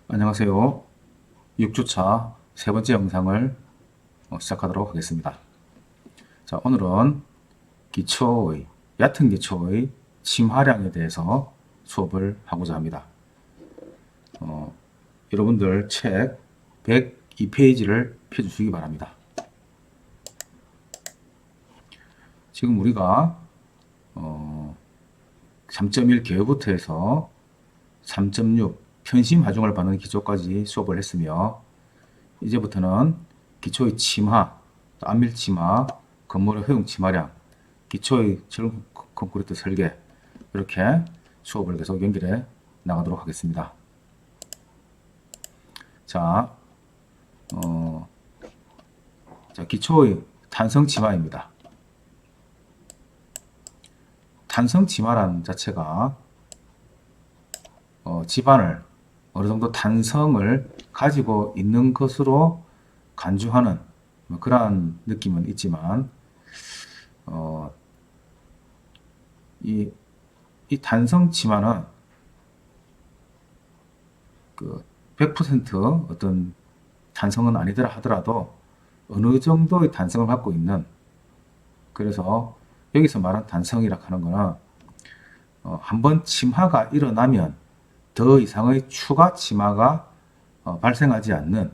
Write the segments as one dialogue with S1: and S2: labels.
S1: 안녕하세요. 6주차 세 번째 영상을 시작하도록 하겠습니다. 자, 오늘은 얕은 기초의 침하량에 대해서 수업을 하고자 합니다. 여러분들 책 102페이지를 펴주시기 바랍니다. 지금 우리가 3.1 개요부터 해서 3.6 편심 하중을 받는 기초까지 수업을 했으며, 이제부터는 기초의 침하, 안밀 침하, 건물의 허용 침하량, 기초의 철근 콘크리트 설계, 이렇게 수업을 계속 연결해 나가도록 하겠습니다. 자, 기초의 탄성 침하입니다. 탄성 침하라는 자체가 집안을 어느 정도 탄성을 가지고 있는 것으로 간주하는 그러한 느낌은 있지만, 이 탄성 침하는 100% 어떤 탄성은 아니더라 하더라도 어느 정도의 탄성을 갖고 있는, 그래서 여기서 말한 탄성이라 하는 거는 한번 침하가 일어나면 더 이상의 추가 침하가 발생하지 않는,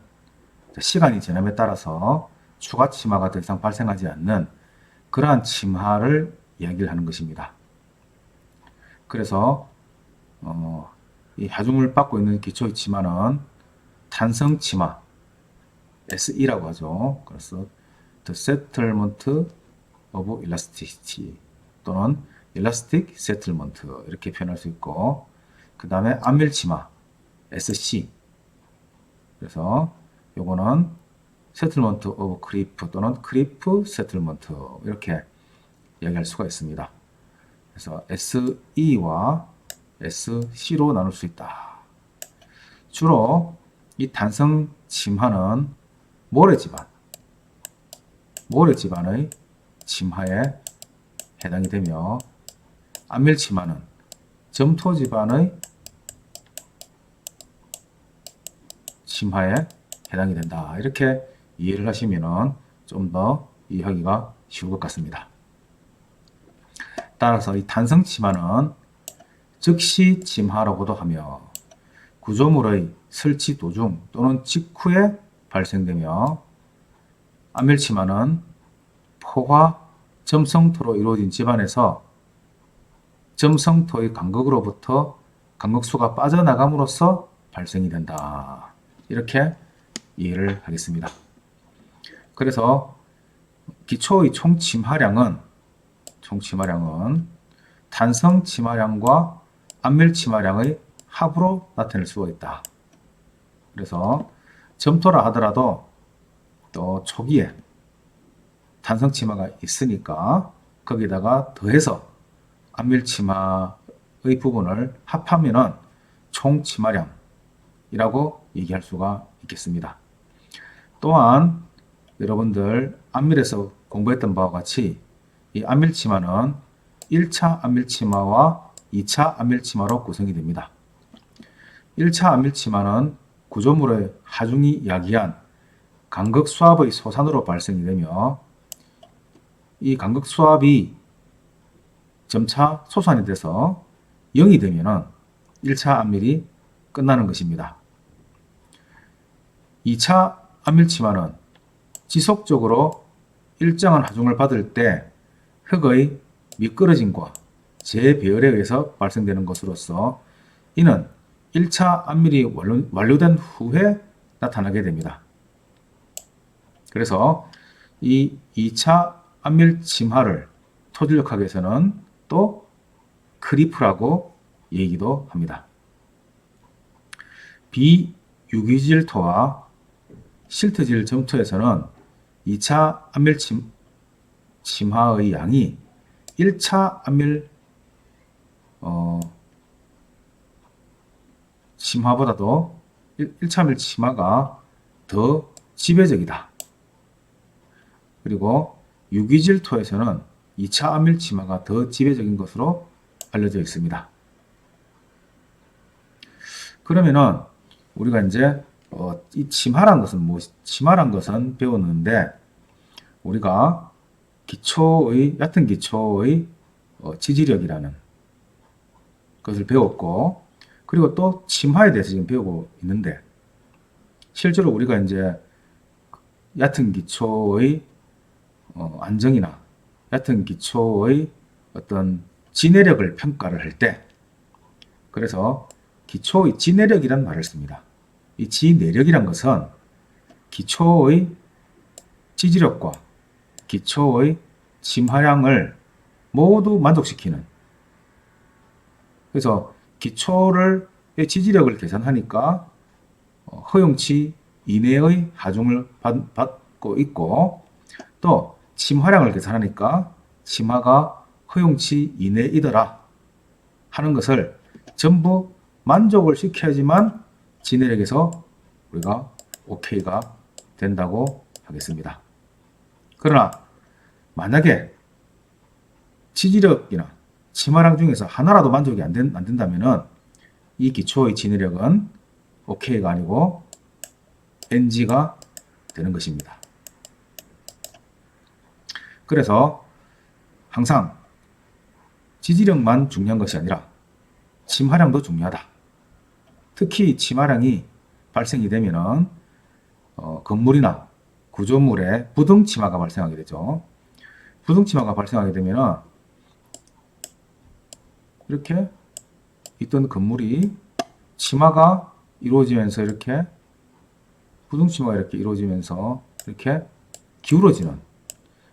S1: 시간이 지남에 따라서 추가 침하가 더 이상 발생하지 않는 그러한 침하를 이야기를 하는 것입니다. 그래서 이 하중을 받고 있는 기초의 침하는 탄성 침하 SE라고 하죠. 그래서 The Settlement of Elasticity 또는 Elastic Settlement 이렇게 표현할 수 있고, 그 다음에 안밀 침하 SC, 그래서 요거는 Settlement of Creep 또는 Creep Settlement 이렇게 이야기할 수가 있습니다. 그래서 SE와 SC로 나눌 수 있다. 주로 이 탄성 침하는 모래지반의 침하에 해당이 되며, 안밀 침하는 점토지반의 침하에 해당이 된다. 이렇게 이해를 하시면 좀 더 이해하기가 쉬울 것 같습니다. 따라서 이 탄성 침하는 즉시 침하라고도 하며, 구조물의 설치 도중 또는 직후에 발생되며, 안밀 침하는 포화 점성토로 이루어진 집안에서 점성토의 간극으로부터 간극수가 빠져나감으로써 발생이 된다. 이렇게 이해를 하겠습니다. 그래서 기초의 총 침하량은 탄성 침하량과 안밀 침하량의 합으로 나타낼 수가 있다. 그래서 점토라 하더라도 또 초기에 탄성 침하가 있으니까 거기다가 더해서 안밀 침하의 부분을 합하면은 총 침하량이라고 얘기할 수가 있겠습니다. 또한 여러분들 안밀에서 공부했던 바와 같이 이 안밀 침하는 1차 안밀 침하와 2차 안밀 침하로 구성이 됩니다. 1차 안밀 침하는 구조물의 하중이 야기한 간극 수압의 소산으로 발생이 되며, 이 간극 수압이 점차 소산이 돼서 0이 되면은 1차 안밀이 끝나는 것입니다. 2차 안밀 침하는 지속적으로 일정한 하중을 받을 때 흙의 미끄러짐과 재배열에 의해서 발생되는 것으로서 이는 1차 안밀이 완료된 후에 나타나게 됩니다. 그래서 이 2차 안밀 침하를 토질력학에서는 또 크리프라고 얘기도 합니다. 비유기질토와 실트질 점토에서는 2차 안밀 침하의 양이 1차 안밀 침하보다도 1차 안밀 침하가 더 지배적이다. 그리고 유기질토에서는 2차 안밀 침하가 더 지배적인 것으로 알려져 있습니다. 그러면은 우리가 이제 이 치마란 것은 치마란 것은 배웠는데 우리가 얕은 기초의 지지력이라는 것을 배웠고 그리고 또 침하에 대해서 지금 배우고 있는데 실제로 우리가 이제 얕은 기초의 안정이나 얕은 기초의 어떤 지내력을 평가를 할 때 그래서 기초의 지내력이라는 말을 씁니다. 이 지내력이란 것은 기초의 지지력과 기초의 침하량을 모두 만족시키는 그래서 기초의 지지력을 계산하니까 허용치 이내의 하중을 받고 있고 또 침하량을 계산하니까 침하가 허용치 이내이더라 하는 것을 전부 만족을 시켜야지만 지내력에서 우리가 OK가 된다고 하겠습니다. 그러나 만약에 지지력이나 침하량 중에서 하나라도 만족이 안 된다면 이 기초의 지내력은 OK가 아니고 NG가 되는 것입니다. 그래서 항상 지지력만 중요한 것이 아니라 침하량도 중요하다. 특히 침하량이 발생이 되면 건물이나 구조물에 부등침하가 발생하게 되죠. 부등침하가 발생하게 되면 이렇게 있던 건물이 침하가 이루어지면서 이렇게 부등침하가 이렇게 이루어지면서 이렇게 기울어지는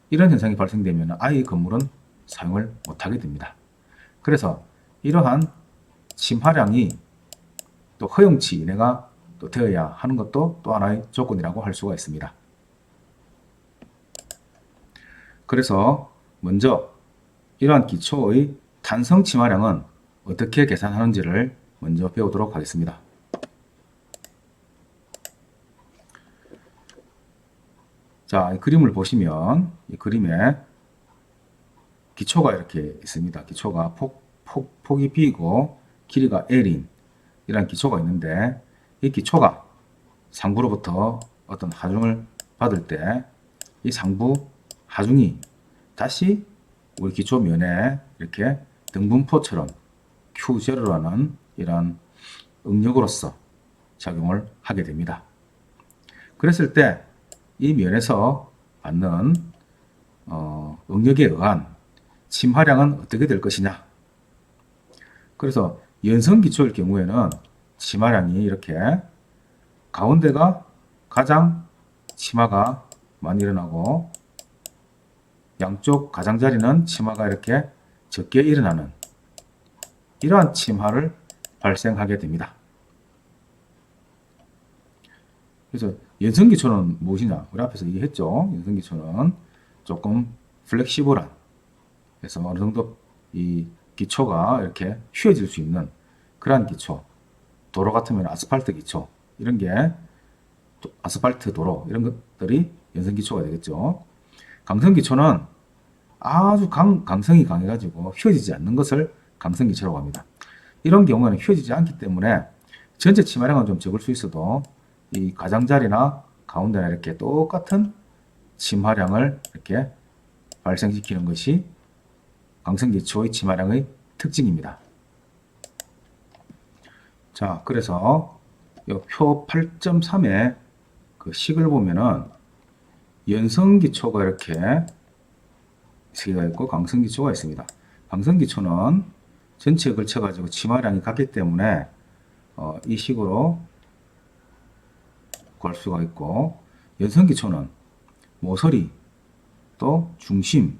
S1: 이런 현상이 발생되면 아예 건물은 사용을 못하게 됩니다. 그래서 이러한 침하량이 또 허용치 이내가 또 되어야 하는 것도 또 하나의 조건이라고 할 수가 있습니다. 그래서 먼저 이러한 기초의 탄성 침하량은 어떻게 계산하는지를 먼저 배우도록 하겠습니다. 자, 이 그림을 보시면 이 그림에 기초가 이렇게 있습니다. 기초가 폭이 B이고 길이가 L인 이런 기초가 있는데 이 기초가 상부로부터 어떤 하중을 받을 때 이 상부 하중이 다시 우리 기초면에 이렇게 등분포처럼 Q0라는 이런 응력으로서 작용을 하게 됩니다. 그랬을 때 이 면에서 받는 응력에 의한 침하량은 어떻게 될 것이냐. 그래서 연성기초일 경우에는 침하량이 이렇게 가운데가 가장 침하가 많이 일어나고 양쪽 가장자리는 침하가 이렇게 적게 일어나는 이러한 침하를 발생하게 됩니다. 그래서 연성기초는 무엇이냐? 우리 앞에서 얘기했죠. 연성기초는 조금 플렉시블한 그래서 어느 정도 이 기초가 이렇게 휘어질 수 있는 그러한 기초. 도로 같으면 아스팔트 기초 이런 게 아스팔트 도로 이런 것들이 연성기초가 되겠죠. 강성기초는 아주 강성이 강해가지고 휘어지지 않는 것을 강성기초라고 합니다. 이런 경우에는 휘어지지 않기 때문에 전체 침하량은 좀 적을 수 있어도 이 가장자리나 가운데나 이렇게 똑같은 침하량을 이렇게 발생시키는 것이 강성기초의 침하량의 특징입니다. 자, 그래서 이 표 8.3의 그 식을 보면은 연성기초가 이렇게 세 개가 있고 강성기초가 있습니다. 강성기초는 전체에 걸쳐가지고 침하량이 같기 때문에 이 식으로 구할 수가 있고 연성기초는 모서리 또 중심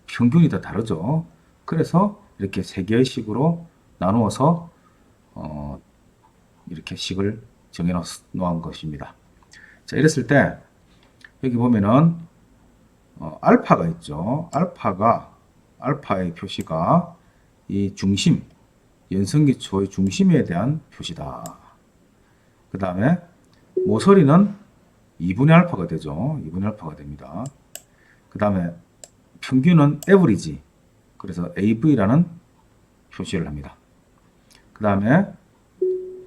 S1: 평균이 다 다르죠. 그래서 이렇게 세 개의 식으로 나누어서 이렇게 식을 정해 놓은 것입니다. 자, 이랬을 때 여기 보면은 알파가 있죠. 알파의 표시가 이 중심 연성기초의 중심에 대한 표시다. 그 다음에 모서리는 2분의 알파가 되죠. 2분의 알파가 됩니다. 그 다음에 평균은 에버리지. 그래서 AV라는 표시를 합니다. 그 다음에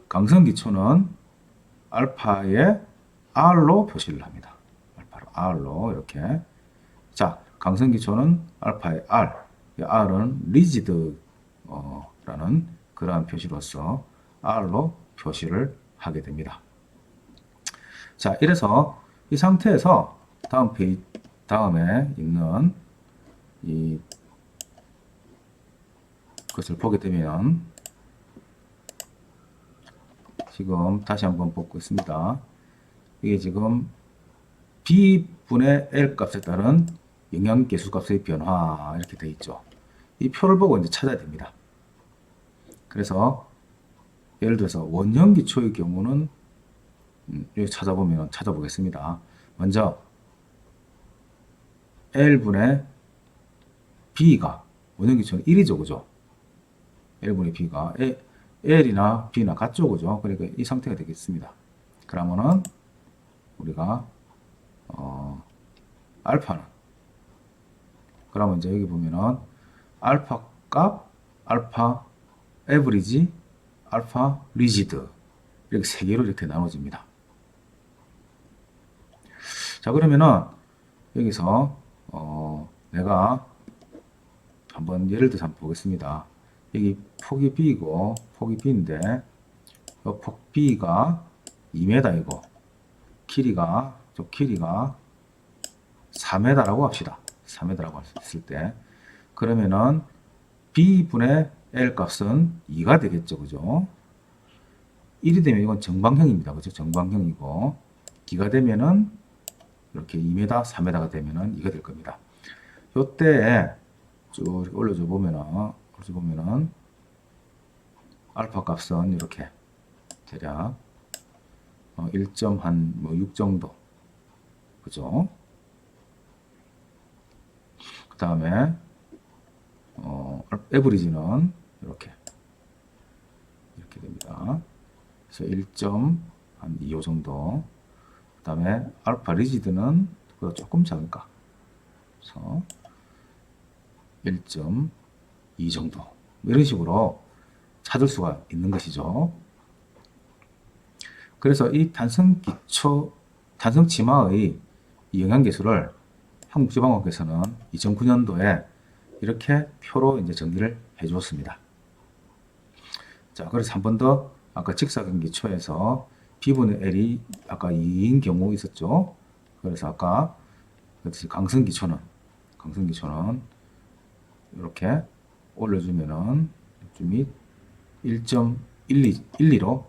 S1: 강성기초는 알파의 R로 표시를 합니다. 알파로 R로 이렇게. 자, 강성기초는 알파의 R. 이 R은 리지드 라는 그러한 표시로서 R로 표시를 하게 됩니다. 자, 이래서 이 상태에서 다음 페이지 다음에 있는 이 것을 보게 되면 지금 다시 한번 보고 있습니다. 이게 지금 B분의 L 값에 따른 영양계수 값의 변화 이렇게 되어 있죠. 이 표를 보고 이제 찾아야 됩니다. 그래서 예를 들어서 원형기초의 경우는 여기 찾아보겠습니다. 먼저 L분의 B가 원형기초는 1이죠. 그죠? L분의 B가 L이나 B나 같죠. 그죠? 그러니까 이 상태가 되겠습니다. 그러면은 우리가 알파는 그러면 이제 여기 보면은 알파 값, 알파 에브리지, 알파 리지드 이렇게 세 개로 이렇게 나눠집니다. 자, 그러면은 여기서 내가 한번 예를 들어서 한번 보겠습니다. 여기 폭이 B이고 폭이 B인데 폭 B가 2m이고 길이가 4m라고 합시다. 4m라고 했을 때 그러면은 B분의 L 값은 2가 되겠죠. 그죠? 1이 되면 이건 정방형입니다. 그죠? 정방형이고 기가 되면은 이렇게 2m, 4m가 되면은 2가 될 겁니다. 요때 쭉 올려줘 보면은 알파 값은 이렇게 대략 1.6 정도. 그죠? 그 다음에 에브리지는 이렇게 됩니다. 그래서 1.25 정도. 그 다음에 알파 리지드는 그보다 조금 작을까? 그래서 1.2 정도. 이런 식으로 찾을 수가 있는 것이죠. 그래서 이 단성치마의 영양계수를 한국지방학교에서는 2009년도에 이렇게 표로 이제 정리를 해 주었습니다. 자, 그래서 한 번 더 아까 직사경기초에서 B분의 L이 아까 2인 경우 있었죠. 그래서 아까 강성기초는 이렇게 올려주면은 좀 1.12로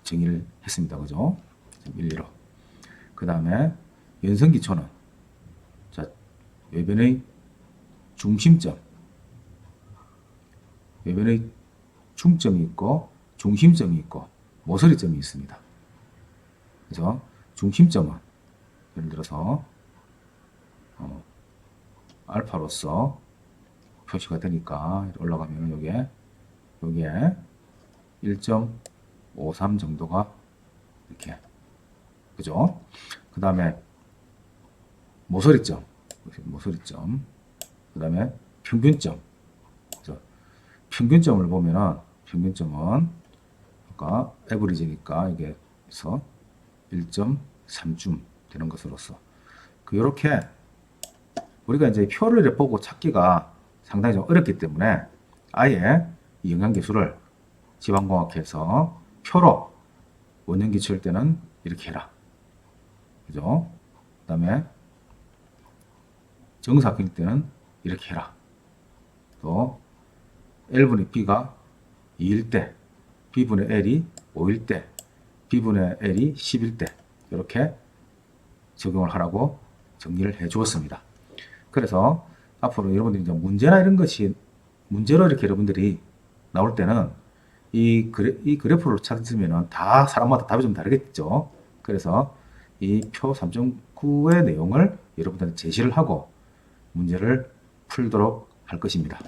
S1: 정의를 했습니다. 그죠? 1.12로. 그 다음에 연성기초는 자, 외변의 외변의 중점이 있고 중심점이 있고 모서리점이 있습니다. 그래서 중심점은 예를 들어서 알파로서 표시가 되니까 올라가면 요게 1.53 정도가 이렇게 그죠? 그 다음에 모서리점 그 다음에 평균점. 그래서 평균점을 보면은 평균점은 아까 에버리지니까 이게 해서 1.3쯤 되는 것으로서 이렇게 우리가 이제 표를 보고 찾기가 상당히 좀 어렵기 때문에 아예 이 영양계수를 지방공학회에서 표로 원형기 칠 때는 이렇게 해라. 그죠? 그 다음에 정사각형일 때는 이렇게 해라. 또 L분의 B가 2일 때, B분의 L이 5일 때, B분의 L이 10일 때 이렇게 적용을 하라고 정리를 해 주었습니다. 그래서 앞으로 여러분들이 이제 문제나 이런 것이 문제로 이렇게 여러분들이 나올 때는 이 그래프를 찾으면 다 사람마다 답이 좀 다르겠죠. 그래서 이 표 3.9의 내용을 여러분들한테 제시를 하고 문제를 풀도록 할 것입니다.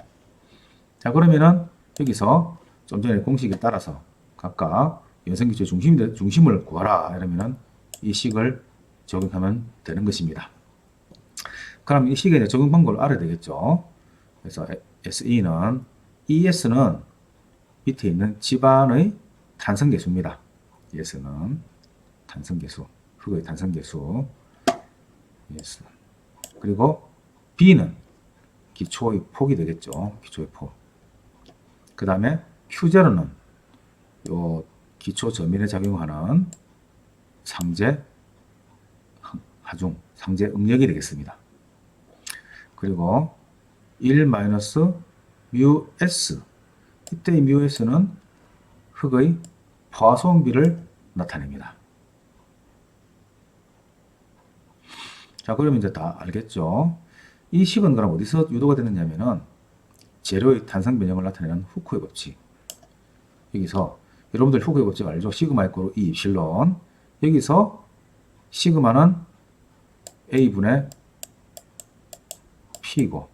S1: 자, 그러면은 여기서 좀 전에 공식에 따라서 각각 연성기초의 중심을 구하라 이러면은 이 식을 적용하면 되는 것입니다. 그럼 이 식에 적용 방법을 알아야 되겠죠. 그래서 ES는 밑에 있는 집안의 탄성계수입니다. ES는 탄성계수, 흙의 탄성계수. yes. 그리고 B는 기초의 폭이 되겠죠. 기초의 폭. 그 다음에 Q0는 요 기초 저면에 작용하는 상제 하중, 상제 응력이 되겠습니다. 그리고 1 마이너스 뮤 S. 이때의 뮤 S는 흙의 포화소음비를 나타냅니다. 자, 그러면 이제 다 알겠죠? 이 식은 그럼 어디서 유도가 되느냐면은 재료의 탄성 변형을 나타내는 후쿠의 법칙. 여기서 여러분들 후쿠의 법칙 알죠? 시그마 이꼬르 E 입실론. 여기서 시그마는 A분의 P고,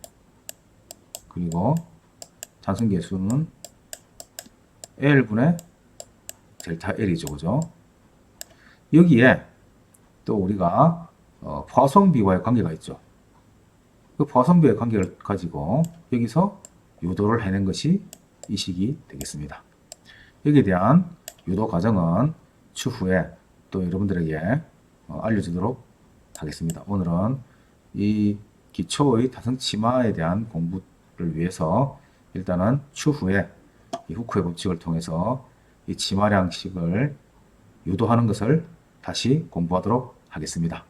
S1: 그리고 탄성 계수는 L분의 델타 L이죠. 그죠? 여기에 또 우리가 포화소음비와의 관계가 있죠. 그 포화소음비의 관계를 가지고 여기서 유도를 해낸 것이 이 식이 되겠습니다. 여기에 대한 유도 과정은 추후에 또 여러분들에게 알려주도록 하겠습니다. 오늘은 이 기초의 타성치마에 대한 공부를 위해서 일단은 추후에 이 후쿠의 법칙을 통해서 이 치마량식을 유도하는 것을 다시 공부하도록 하겠습니다.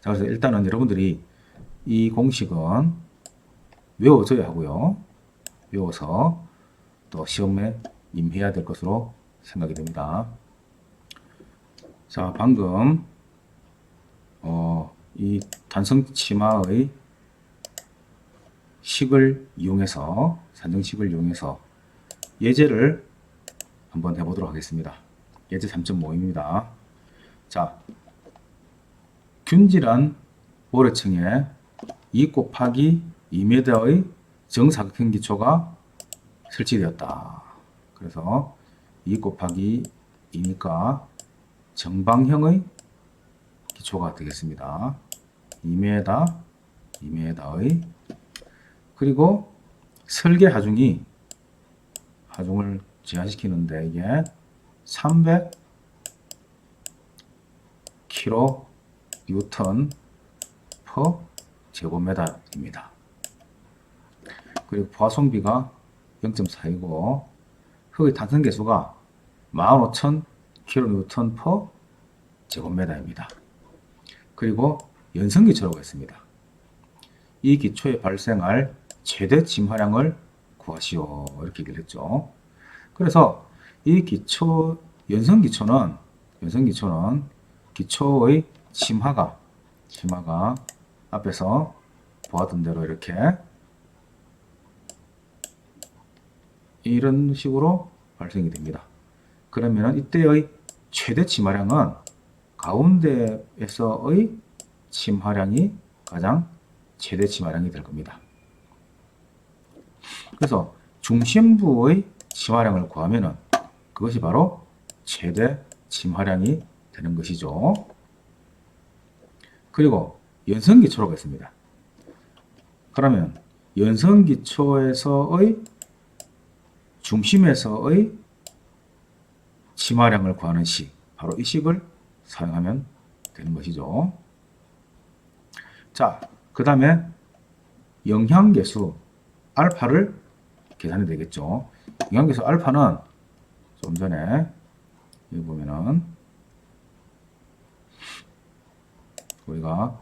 S1: 자, 그래서 일단은 여러분들이 이 공식은 외워줘야 하고요. 외워서 또 시험에 임해야 될 것으로 생각이 됩니다. 자, 방금 이 단성치마의 식을 이용해서, 산정식을 이용해서 예제를 한번 해보도록 하겠습니다. 예제 3.5입니다. 자, 균질한 모래층에 2 곱하기 2m의 정사각형 기초가 설치되었다. 그래서 2 곱하기 2니까 정방형의 기초가 되겠습니다. 2m, 2m의, 그리고 설계 하중이, 하중을 제한시키는데 이게 300kN per 제곱미터입니다. 그리고 포화소음비가 0.4이고 흙의 탄성 계수가 15,000kN per 제곱미터입니다. 그리고 연성기초라고 했습니다. 이 기초에 발생할 최대 침하량을 구하시오. 이렇게 얘기를 했죠. 그래서 이 기초, 연성기초는 기초의 침하가 앞에서 보았던 대로 이렇게 이런 식으로 발생이 됩니다. 그러면 이때의 최대 침하량은 가운데에서의 침하량이 가장 최대 침하량이 될 겁니다. 그래서 중심부의 침하량을 구하면은 그것이 바로 최대 침하량이 되는 것이죠. 그리고 연성기초라고 했습니다. 그러면 연성기초에서의 중심에서의 침하량을 구하는 식, 바로 이 식을 사용하면 되는 것이죠. 자, 그 다음에 영향계수 알파를 계산이 되겠죠. 영향계수 알파는 좀 전에 여기 보면은 우리가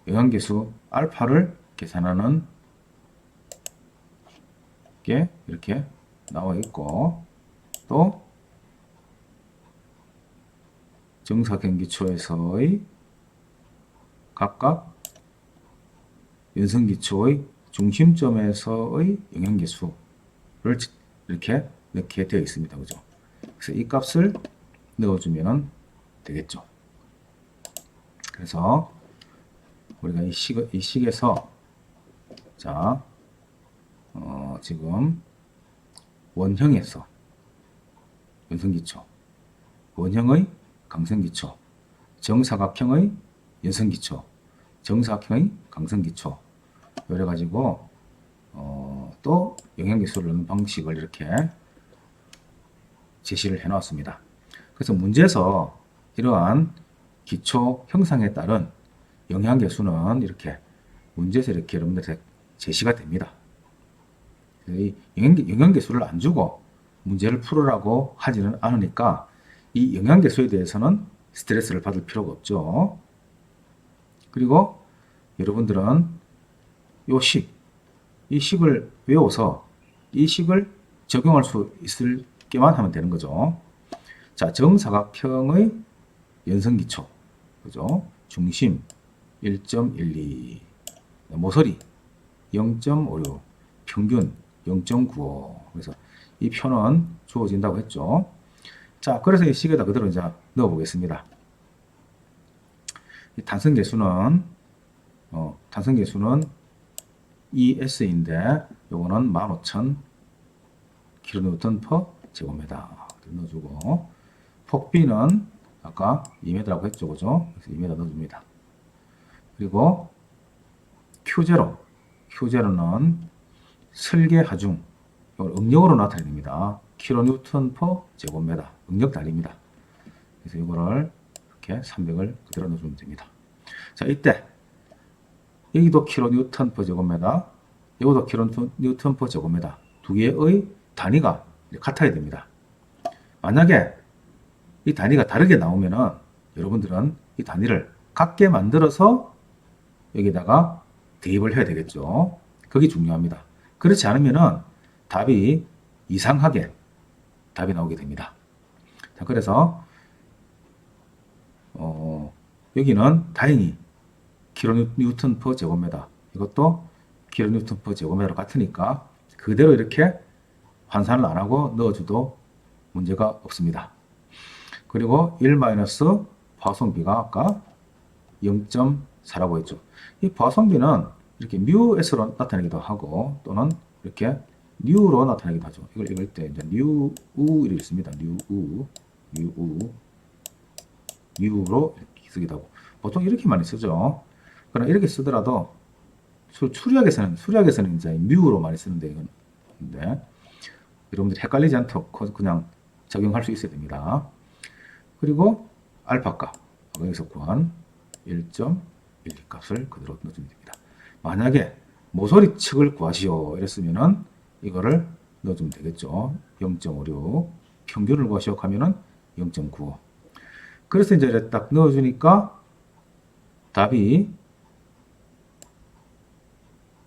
S1: 영향계수 알파를 계산하는 게 이렇게 나와 있고, 또 정사각형 기초에서의 각각 연성기초의 중심점에서의 영향계수를 이렇게 넣게 되어 있습니다. 그죠? 그래서 이 값을 넣어주면 되겠죠. 그래서 우리가 이 식에서 자, 지금 원형에서 연성기초, 원형의 강성기초, 정사각형의 연성기초, 정사각형의 강성기초, 이래 가지고 또 영향계수를 넣는 방식을 이렇게 제시를 해 놓았습니다. 그래서 문제에서 이러한 기초 형상에 따른 영향계수는 이렇게 문제에서 이렇게 여러분들한테 제시가 됩니다. 이 영향계수를 안 주고 문제를 풀으라고 하지는 않으니까 이 영향계수에 대해서는 스트레스를 받을 필요가 없죠. 그리고 여러분들은 이 식을 외워서 이 식을 적용할 수 있을 게만 하면 되는 거죠. 자, 정사각형의 연성기초, 그죠? 중심 1.12, 모서리 0.56, 평균 0.95. 그래서 이 표는 주어진다고 했죠. 자, 그래서 이 식에다 그대로 이제 넣어 보겠습니다. 이 단성계수는 ES인데 요거는 15,000 kN per 제곱미터 넣어주고, 폭비는 아까 2m라고 했죠, 그죠? 그래서 2m 넣어줍니다. 그리고 Q0는 설계 하중, 이걸 응력으로 나타내야 됩니다. kN per 제곱미터, 응력 달립니다. 그래서 이거를 이렇게 300을 그대로 넣어주면 됩니다. 자, 이때 여기도 kN per 제곱미터, 이것도 kN per 제곱미터, 두 개의 단위가 같아야 됩니다. 만약에 이 단위가 다르게 나오면은 여러분들은 이 단위를 같게 만들어서 여기다가 대입을 해야 되겠죠. 그게 중요합니다. 그렇지 않으면은 답이 이상하게 답이 나오게 됩니다. 자, 그래서 여기는 다행히 kN per 제곱미터, 이것도 kN per 제곱미터로 같으니까 그대로 이렇게 환산을 안 하고 넣어줘도 문제가 없습니다. 그리고 1 파송비가 아까 0.4라고 했죠. 이 파송비는 이렇게 μs로 나타내기도 하고 또는 이렇게 뉴로 나타내기도 하죠. 이걸 읽을 때 이제 뉴우 이렇게 있습니다. 뉴로 이렇게 쓰기도 하고 보통 이렇게 많이 쓰죠. 그러나 이렇게 쓰더라도 수리학에서는 이제 뮤로 많이 쓰는데 이건 여러분들이 헷갈리지 않도록 그냥 적용할 수 있어야 됩니다. 그리고 알파값 여기서 구한 1.12 값을 그대로 넣어주면 됩니다. 만약에 모서리 측을 구하시오 이랬으면은 이거를 넣어주면 되겠죠. 0.56 평균을 구하시오 하면은 0.95. 그래서 이제 딱 넣어주니까 답이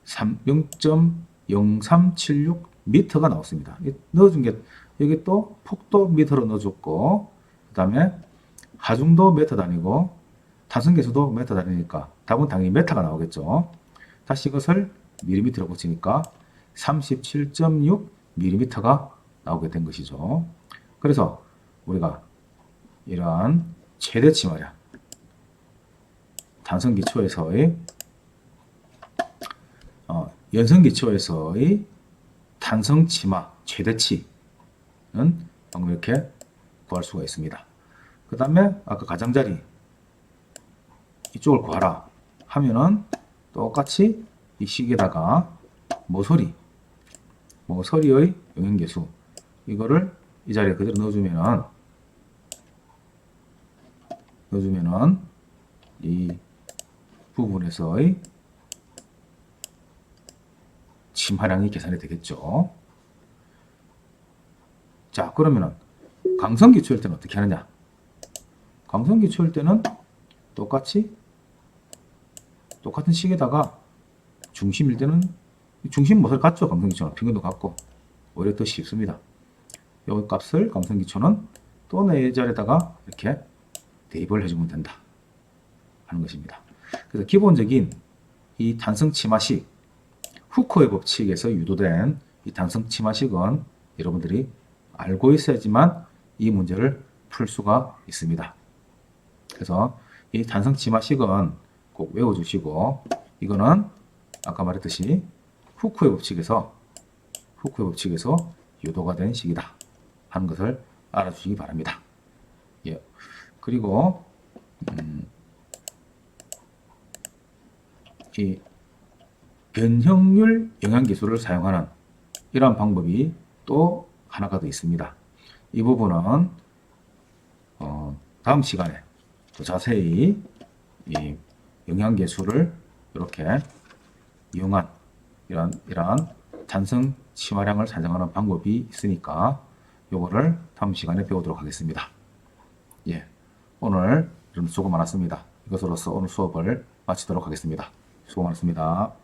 S1: 0.0376m가 나왔습니다. 넣어준 게 여기 또 폭도 미터로 넣어줬고 그 다음에 하중도 미터 단위고 탄성계수도 미터 단위니까 답은 당연히 미터가 나오겠죠. 다시 이것을 밀리미터로 고치니까 37.6mm가 나오게 된 것이죠. 그래서 우리가 이러한 최대치 말이야 단성기초에서의 연성기초에서의 탄성치마 최대치는 방금 이렇게 구할 수가 있습니다. 그 다음에 아까 가장자리 이쪽을 구하라 하면은 똑같이 이 식에다가 모서리의 영향계수 이거를 이 자리에 그대로 넣어주면은 이 부분에서의 침하량이 계산이 되겠죠. 자, 그러면은 강성기초일 때는 어떻게 하느냐? 강성기초일 때는 똑같은 식에다가 중심일 때는 중심 모서리 같죠. 강성기초는 평균도 같고 오히려 더 쉽습니다. 이 값을 강성기초는 또 내 자리에다가 이렇게 대입을 해주면 된다 하는 것입니다. 그래서 기본적인 이 탄성치마식 후코의 법칙에서 유도된 이 탄성치마식은 여러분들이 알고 있어야지만 이 문제를 풀 수가 있습니다. 그래서 이 탄성치마식은 꼭 외워주시고 이거는 아까 말했듯이 후코의 법칙에서 유도가 된 식이다 하는 것을 알아주시기 바랍니다. 예. 그리고 이 변형률 영향기술을 사용하는 이러한 방법이 또 하나가 더 있습니다. 이 부분은 다음 시간에 더 자세히 이 영양계수를 이렇게 이용한 이러한 잔성 치화량을 산정하는 방법이 있으니까 요거를 다음 시간에 배우도록 하겠습니다. 예, 오늘 좀 수고 많았습니다. 이것으로서 오늘 수업을 마치도록 하겠습니다. 수고 많았습니다.